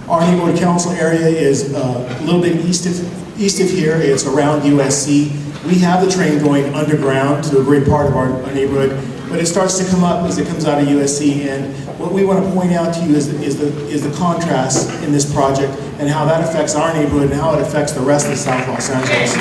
Our neighborhood council area is a little bit east of here. It's around USC. We have the train going underground to a great part of our neighborhood, but it starts to come up as it comes out of USC. And what we want to point out to you is the contrast in this project and how that affects our neighborhood and how it affects the rest of South Los Angeles.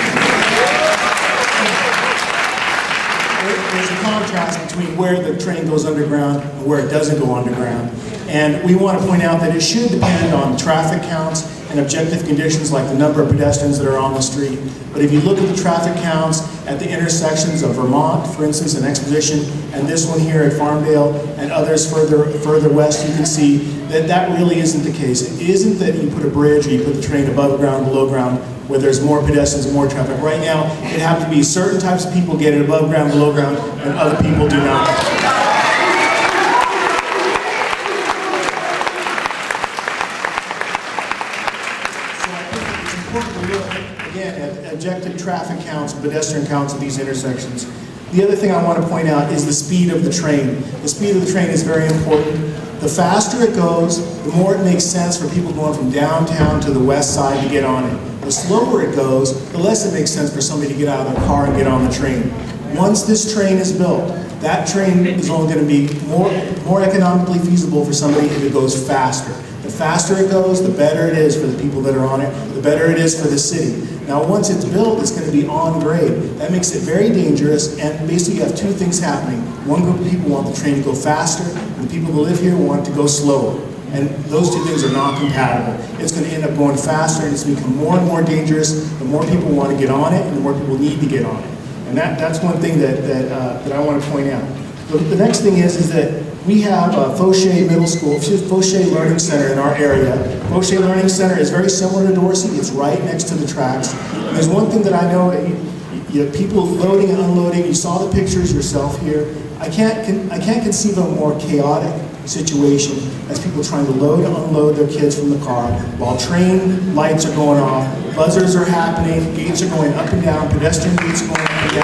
There's a contrast between where the train goes underground and where it doesn't go underground. And we want to point out that it should depend on traffic counts and objective conditions like the number of pedestrians that are on the street. But if you look at the traffic counts at the intersections of Vermont, for instance, in Exposition, and this one here at Farmdale, and others further west, you can see that that really isn't the case. It isn't that you put a bridge or you put the train above ground, below ground, where there's more pedestrians and more traffic. Right now, it happens to be certain types of people get it above ground, below ground, and other people do not. Again, at objective traffic counts, pedestrian counts at these intersections. The other thing I want to point out is the speed of the train. The speed of the train is very important. The faster it goes, the more it makes sense for people going from downtown to the west side to get on it. The slower it goes, the less it makes sense for somebody to get out of their car and get on the train. Once this train is built, that train is only going to be more economically feasible for somebody if it goes faster. The faster it goes, the better it is for the people that are on it, the better it is for the city. Now once it's built, it's going to be on grade. That makes it very dangerous, and basically you have two things happening. One group of people want the train to go faster, and the people who live here want it to go slower. And those two things are not compatible. It's going to end up going faster, and it's become more and more dangerous the more people want to get on it, and the more people need to get on it. And that's one thing that I want to point out. The next thing is that we have Fauché Middle School, Fauché Learning Center in our area. Fauché Learning Center is very similar to Dorsey. It's right next to the tracks. And there's one thing that I know, you have people loading and unloading. You saw the pictures yourself here. I can't conceive of a more chaotic situation as people trying to load and unload their kids from the car while train lights are going off, buzzers are happening, gates are going up and down, pedestrian gates are going up and down.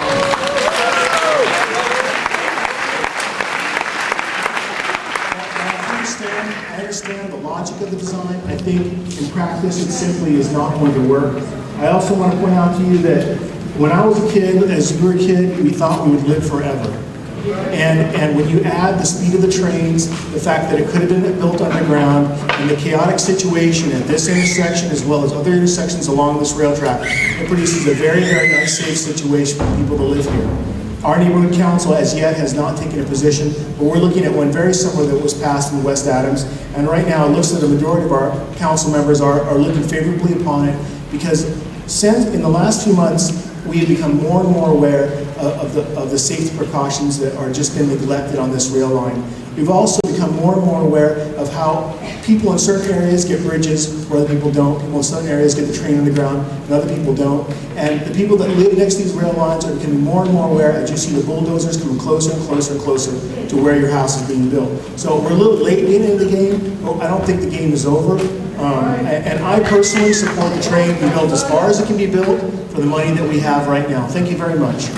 I understand the logic of the design. I think in practice it simply is not going to work. I also want to point out to you that when I was a kid, as you were a kid, we thought we would live forever. And when you add the speed of the trains, the fact that it could have been built underground, and the chaotic situation at this intersection as well as other intersections along this rail track, it produces a very, very unsafe situation for people to live here. Our neighborhood council as yet has not taken a position, but we're looking at one very similar that was passed in West Adams. And right now it looks like the majority of our council members are looking favorably upon it, because since in the last few months we have become more and more aware of the safety precautions that are just been neglected on this rail line. We've also become more and more aware of how people in certain areas get bridges where other people don't. People in certain areas get the train underground and other people don't. And the people that live next to these rail lines are becoming more and more aware as you see the bulldozers coming closer and closer and closer to where your house is being built. So we're a little late into the game, but I don't think the game is over. And I personally support the train be built as far as it can be built for the money that we have right now. Thank you very much.